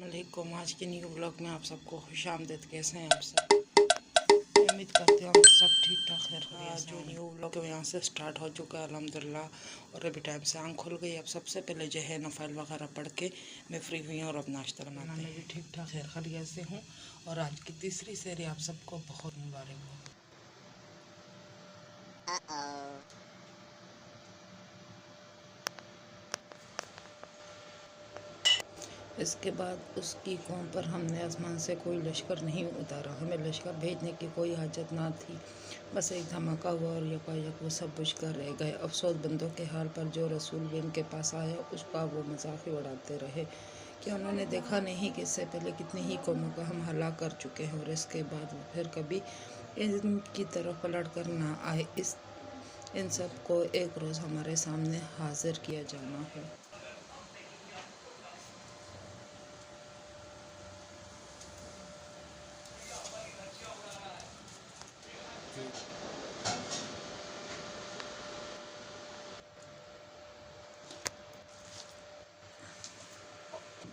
अस्सलामुअलैकुम। आज के न्यू ब्लॉग में आप सबको खुशामदीद। कैसे हैं आप सब? उम्मीद करते हैं आप सब ठीक ठाक है। जो न्यू ब्लॉग है यहाँ से स्टार्ट हो चुका है अल्हम्दुलिल्लाह। और अभी टाइम से आँख खुल गई। अब सबसे पहले जो है नफ़ल वगैरह पढ़ के मैं फ्री हुई हूँ और अब नाश्ता बनाने में भी ठीक ठाक खैर खैरियत से हूँ। और आज की तीसरी सेरी आप सबको बहुत मुबारक हो। इसके बाद उसकी कौम पर हमने आसमान से कोई लश्कर नहीं उतारा। हमें लश्कर भेजने की कोई हाजत ना थी। बस एक धमाका हुआ और यकायक वो सब बुझ कर रह गए। अफसोस बंदों के हाल पर जो रसूल भी इनके पास आया उसका वो मजाक ही उड़ाते रहे। क्या उन्होंने देखा नहीं कि इससे पहले कितनी ही कौमों को हम हलाक कर चुके हैं और इसके बाद वो फिर कभी इनकी तरफ पलट कर ना आए। इन सब को एक रोज़ हमारे सामने हाजिर किया जाना है।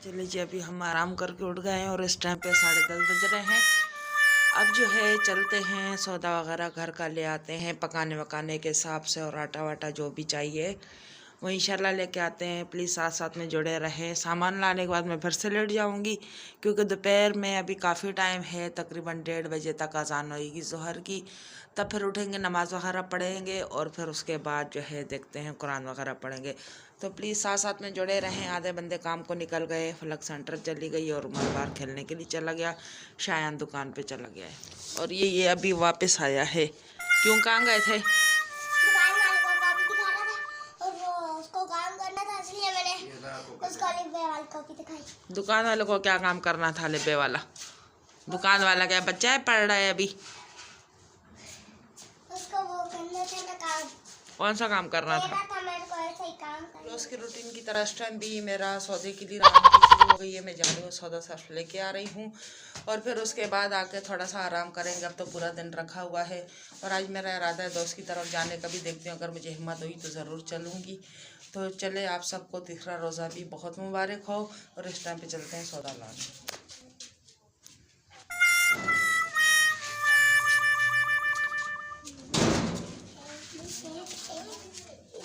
चलिए जी, अभी हम आराम करके उठ गए हैं और इस टाइम पे 10:30 बज रहे हैं। अब जो है चलते हैं सौदा वगैरह घर का ले आते हैं पकाने वकाने के हिसाब से, और आटा वाटा जो भी चाहिए वो इंशाल्लाह लेके आते हैं। प्लीज़ साथ साथ में जुड़े रहें। सामान लाने के बाद मैं फिर से लेट जाऊंगी क्योंकि दोपहर में अभी काफ़ी टाइम है, तकरीबन 1:30 बजे तक अजान होएगी ज़ोहर की। तब फिर उठेंगे, नमाज़ वगैरह पढ़ेंगे और फिर उसके बाद जो है देखते हैं कुरान वगैरह पढ़ेंगे। तो प्लीज़ साथ साथ में जुड़े रहें। आधे बंदे काम को निकल गए, फलक सेंटर चली गई और उमर बाहर खेलने के लिए चला गया, शायान दुकान पे चला गया है और ये अभी वापस आया है। क्यों, कहाँ गए थे? दुकान वाले को क्या काम करना था? लिब्बे वाला दुकान वाला क्या बच्चा है, पढ़ रहा है अभी? उसको वो करना था ना काम। कौन सा काम करना था? उसकी रूटीन की तरह इस टाइम भी मेरा सौदे के लिए शुरू हो गई है। मैं जा रही हूँ सौदा सर्फ लेके आ रही हूँ और फिर उसके बाद आके थोड़ा सा आराम करेंगे। अब तो पूरा दिन रखा हुआ है और आज मेरा इरादा है दोस्त की तरफ जाने का भी। देखती हूँ अगर मुझे हिम्मत हुई तो ज़रूर चलूँगी। तो चले, आप सबको तीसरा रोज़ा भी बहुत मुबारक हो और इस टाइम पे चलते हैं सौदा लाने।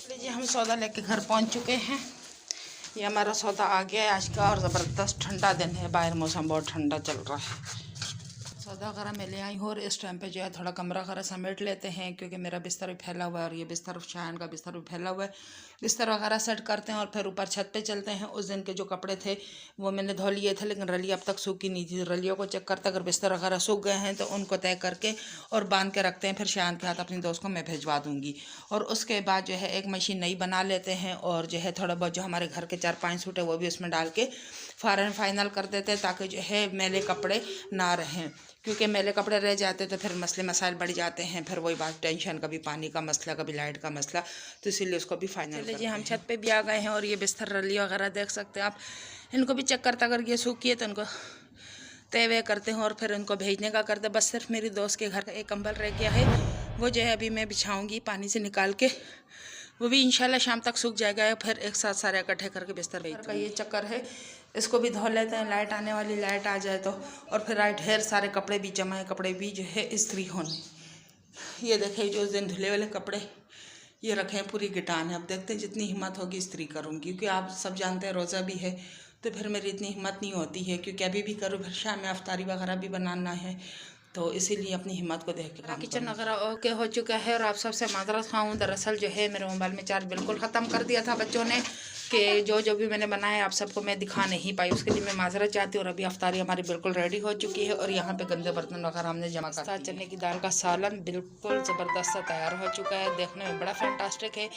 लीजिए, हम सौदा लेके घर पहुंच चुके हैं। ये हमारा सौदा आ गया है आज का और ज़बरदस्त ठंडा दिन है, बाहर मौसम बहुत ठंडा चल रहा है। सौदा वगैरह मैं ले आई हूँ और इस टाइम पे जो है थोड़ा कमरा वगैरह समेट लेते हैं क्योंकि मेरा बिस्तर भी फैला हुआ है और ये बिस्तर शायन का बिस्तर भी फैला हुआ है। बिस्तर वगैरह सेट करते हैं और फिर ऊपर छत पे चलते हैं। उस दिन के जो कपड़े थे वो मैंने धो लिए थे लेकिन रली अब तक सूखी नहीं थी। रलियों को चेक करते, अगर बिस्तर वगैरह सूख गए हैं तो उनको तय करके और बांध के रखते हैं। फिर शायन के हाथ अपनी दोस्त को मैं भिजवा दूँगी और उसके बाद जो है एक मशीन नई बना लेते हैं और जो है थोड़ा बहुत जो हमारे घर के 4-5 सूट है वो भी उसमें डाल के फाइनल कर देते हैं ताकि जो है मैले कपड़े ना रहें। क्योंकि मैले कपड़े रह जाते तो फिर मसले मसाइल बढ़ जाते हैं। फिर वही बात, टेंशन, कभी पानी का मसला, कभी लाइट का मसला, तो इसीलिए उसको भी फाइनल कर। हम छत पे भी आ गए हैं और ये बिस्तर रली वगैरह देख सकते हैं आप। इनको भी चेक करता, अगर ये सूखी है तो इनको तय वे करते हैं और फिर इनको भेजने का करते। बस सिर्फ मेरी दोस्त के घर का एक कंबल रह गया है, वो जो है अभी मैं बिछाऊँगी पानी से निकाल के। वो भी इंशाल्लाह शाम तक सूख जाएगा। फिर एक साथ सारे इकट्ठे करके बिस्तर भेज का ये चक्कर है, इसको भी धो लेते हैं। लाइट आने वाली, लाइट आ जाए तो। और फिर ढेर सारे कपड़े भी जमा है, कपड़े भी जो है इस्त्री होने। ये देखें जो उस दिन धुले वाले कपड़े ये रखे हैं, पूरी गिटान है। अब देखते हैं जितनी हिम्मत होगी इस्त्री करूँगी क्योंकि आप सब जानते हैं रोज़ा भी है तो फिर मेरी इतनी हिम्मत नहीं होती है क्योंकि अभी भी करूँ, फिर शाम में अफ्तारी वगैरह भी बनाना है तो इसीलिए अपनी हिम्मत को देख के। किचन वगैरह ओके हो चुका है और आप सबसे माजरत खाऊँ, दरअसल जो है मेरे मोबाइल में चार्ज बिल्कुल ख़त्म कर दिया था बच्चों ने कि जो भी मैंने बनाया आप सबको मैं दिखा नहीं पाई, उसके लिए मैं माजरत चाहती हूँ। और अभी अफ्तारी हमारी बिल्कुल रेडी हो चुकी है और यहाँ पे गंदे बर्तन वगैरह हमने जमा कर दिए। चने की दाल का सालन बिल्कुल ज़बरदस्त तैयार हो चुका है, देखने में बड़ा फैंटास्टिक है।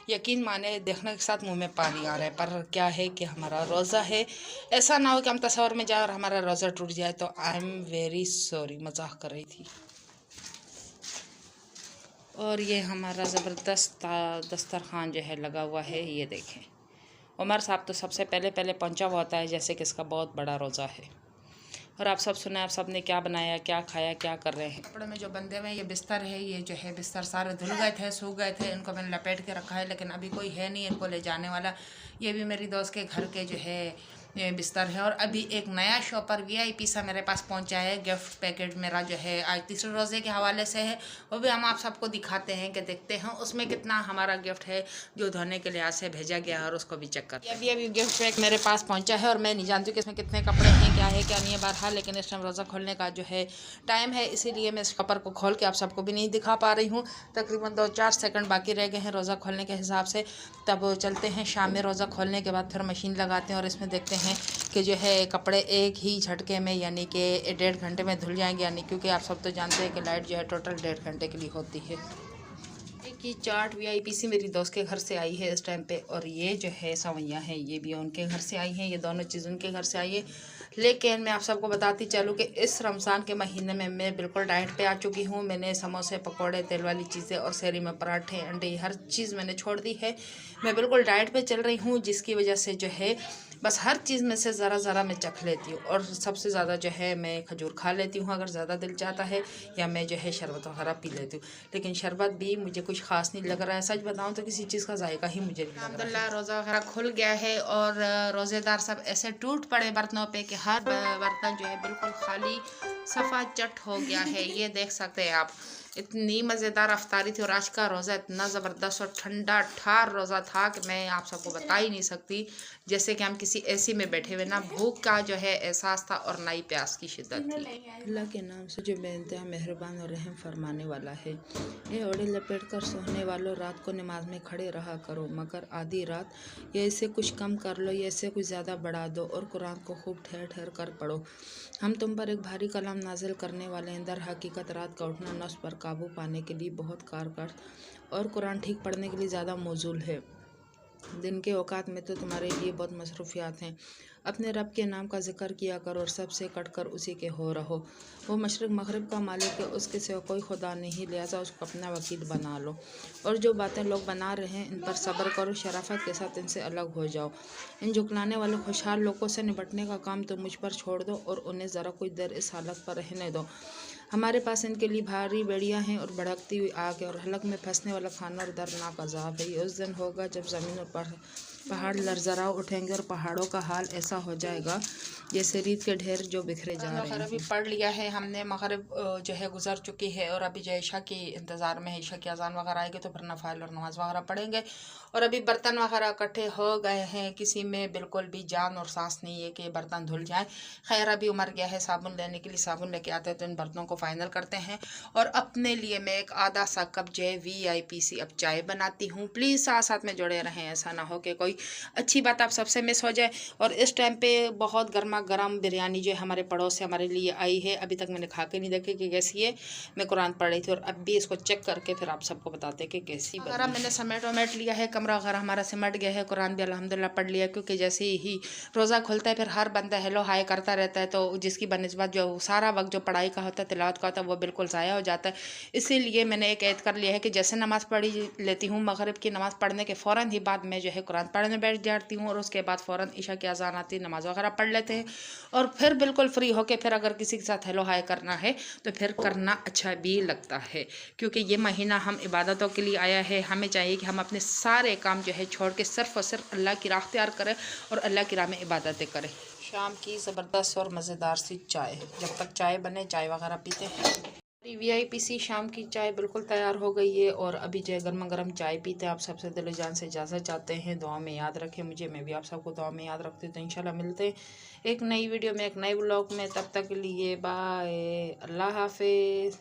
यकीन माने देखने के साथ मुँह में पानी आ रहा है। पर क्या है कि हमारा रोज़ा है, ऐसा ना हो कि हम तस्वर में जाए और हमारा रोज़ा टूट जाए तो आई एम वेरी सॉरी, मजाक कर रही थी। और ये हमारा ज़बरदस्त दस्तरखान जो है लगा हुआ है, ये देखें। उमर साहब तो सबसे पहले पहुंचा हुआ होता है जैसे कि इसका बहुत बड़ा रोज़ा है। और आप सब सुना, आप सब ने क्या बनाया, क्या खाया, क्या कर रहे हैं। कपड़े में जो बंधे हुए ये बिस्तर है, ये जो है बिस्तर सारे धुल गए थे, सूख गए थे। इनको मैंने लपेट के रखा है लेकिन अभी कोई है नहीं इनको ले जाने वाला। ये भी मेरी दोस्त के घर के जो है ये बिस्तर है। और अभी एक नया शॉपर VIP सा मेरे पास पहुंचा है, गिफ्ट पैकेट मेरा जो है आज तीसरे रोज़े के हवाले से है, वो भी हम आप सबको दिखाते हैं कि देखते हैं उसमें कितना हमारा गिफ्ट है जो धोने के लिहाज से भेजा गया है, और उसको भी चेक करते हैं। अभी गिफ्ट पैक मेरे पास पहुंचा है और मैं नहीं जानती कि इसमें कितने कपड़े हैं, क्या है क्या नहीं है बहरहाल, लेकिन इस टाइम रोज़ा खोलने का जो है टाइम है, इसीलिए मैं इस कपर को खोल के आप सबको भी नहीं दिखा पा रही हूँ। तकरीबन 2-4 सेकंड बाकी रह गए हैं रोज़ा खोलने के हिसाब से। तब चलते हैं शाम में रोज़ा खोलने के बाद फिर मशीन लगाते हैं और इसमें देखते हैं कि जो है कपड़े एक ही झटके में यानी कि 1.5 घंटे में धुल जाएंगे, यानी क्योंकि आप सब तो जानते हैं कि लाइट जो है टोटल 1.5 घंटे के लिए होती है। की चार्ट VIP सी मेरी दोस्त के घर से आई है इस टाइम पे, और ये जो है सवैयाँ हैं ये भी उनके घर से आई हैं, ये दोनों चीज़ उनके घर से आई है। लेकिन मैं आप सबको बताती चलूँ कि इस रमज़ान के महीने में मैं बिल्कुल डाइट पे आ चुकी हूँ। मैंने समोसे पकोड़े तेल वाली चीज़ें और शहरी में पराठे अंडे हर चीज़ मैंने छोड़ दी है। मैं बिल्कुल डाइट पे चल रही हूँ, जिसकी वजह से जो है बस हर चीज़ में से ज़रा ज़रा मैं चख लेती हूँ, और सबसे ज़्यादा जो है मैं खजूर खा लेती हूँ अगर ज़्यादा दिल चाहता है, या मैं जो है शरबत वगैरह पी लेती हूँ। लेकिन शरबत भी मुझे कुछ ख़ास नहीं लग रहा है, सच बताऊँ तो किसी चीज़ का जायका ही मुझे नहीं लग रहा है। अल्हम्दुलिल्लाह रोज़ा वगैरह खुल गया है, और रोज़ेदार सब ऐसे टूट पड़े बर्तनों पे कि हर बर्तन जो है बिल्कुल खाली सफ़ा चट हो गया है। ये देख सकते हैं आप, इतनी मज़ेदार अफ्तारी थी, और आज का रोज़ा इतना ज़बरदस्त और ठंडा ठार रोज़ा था कि मैं आप सबको बता ही नहीं सकती, जैसे कि हम किसी AC में बैठे हुए, ना भूख का जो है एहसास था और ना ही प्यास की शिद्दत थी। अल्लाह के नाम से जो बेइंतहा मेहरबान और रहम फरमाने वाला है। ये ओढ़े लपेट कर सोने वालों, रात को नमाज में खड़े रहा करो, मगर आधी रात या इससे कुछ कम कर लो या इससे कुछ ज़्यादा बढ़ा दो, और कुरान को खूब ठहर ठहर कर पढ़ो। हम तुम पर एक भारी कलाम नाजिल करने वाले हैं। दर हकीकत रात का उठना नफ्स पर काबू पाने के लिए बहुत कारगर और कुरान ठीक पढ़ने के लिए ज़्यादा मौजूल है। दिन के औकात में तो तुम्हारे लिए बहुत मसरूफियात हैं। अपने रब के नाम का जिक्र किया करो और सबसे कट कर उसी के हो रहो। वो मशरक़ मग़रिब का मालिक है, उसके सिवा कोई खुदा नहीं, लिहाजा उसको अपना वकील बना लो। और जो बातें लोग बना रहे हैं इन पर सब्र करो, शराफत के साथ इनसे अलग हो जाओ। इन झुकलाने वाले खुशहाल लोगों से निपटने का काम तो मुझ पर छोड़ दो और उन्हें ज़रा कुछ देर इस हालत पर रहने दो। हमारे पास इनके लिए भारी बेड़ियाँ हैं और भड़कती हुई आग है, और हलक में फंसने वाला खाना और दर्दनाक अजाब है। ये उस दिन होगा जब ज़मीन पर पहाड़ लर्जरा उठेंगे और पहाड़ों का हाल ऐसा हो जाएगा जैसे रेत के ढेर जो बिखरे जा रहे हैं। अभी पढ़ लिया है हमने, मगरिब जो है गुजर चुकी है, और अभी जो ईशा के इंतज़ार में है, ईशा की अजान वगैरह आएगी तो फिर नफाइल और नमाज वगैरह पढ़ेंगे। और अभी बर्तन वगैरह इकट्ठे हो गए हैं, किसी में बिल्कुल भी जान और सांस नहीं है कि बर्तन धुल जाए। खैर अभी उमर गया है साबुन लेने के लिए, साबुन लेके आते हैं तो इन बर्तनों को फाइनल करते हैं। और अपने लिए मैं एक आधा सा कप जो है VIP सी अब चाय बनाती हूँ। प्लीज़ साथ साथ में जुड़े रहें, ऐसा ना हो कि कोई अच्छी बात आप सबसे मिस हो जाए। और इस टाइम पे बहुत गर्मा गर्म बिरयानी जो है हमारे पड़ोस से हमारे लिए आई है, अभी तक मैंने खा के नहीं देखी कि कैसी है। मैं कुरान पढ़ रही थी और अब भी इसको चेक करके फिर आप सबको बताते कि कैसी बनी। मैंने समेट वमेट लिया है, कमरा वगैरह हमारा सिमट गया है, कुरान भी अल्हम्दुलिल्लाह पढ़ लिया, क्योंकि जैसे ही रोज़ा खुलता है फिर हर बंदा हेलो हाय करता रहता है, तो जिसकी बनस्बत जो सारा वक्त जो पढ़ाई का होता है, तिलावत का होता है, वो बिल्कुल ज़ाया हो जाता है। इसीलिए मैंने एक ऐद कर लिया है कि जैसे नमाज़ पढ़ी लेती हूँ, मगरिब की नमाज़ पढ़ने के फ़ौरन ही बाद मैं जो है कुरान पढ़ने बैठ जाती हूँ, और उसके बाद फ़ौरन ईशा की अज़ान आती है, नमाज़ वगैरह पढ़ लेते हैं, और फिर बिल्कुल फ्री होके फिर अगर किसी के साथ हेलो हाय करना है तो फिर करना अच्छा भी लगता है, क्योंकि ये महीना हम इबादतों के लिए आया है। हमें चाहिए कि हम अपने सारे काम जो है छोड़ के सिर्फ़ और सिर्फ अल्लाह की राह इख्तियार करें और अल्लाह की राह में इबादतें करें। शाम की ज़बरदस्त और मज़ेदार सी चाय, जब तक चाय बने चाय वगैरह पीते हैं। VIP सी शाम की चाय बिल्कुल तैयार हो गई है, और अभी जो है गर्मा गर्म चाय पीते हैं। आप सबसे दिल जान से इजाज़त चाहते हैं, दुआ में याद रखें मुझे, मैं भी आप सबको दुआ में याद रखती हूँ। तो इंशाल्लाह मिलते हैं एक नई वीडियो में, एक नए व्लॉग में। तब तक के लिए बाय, अल्लाह हाफिज़।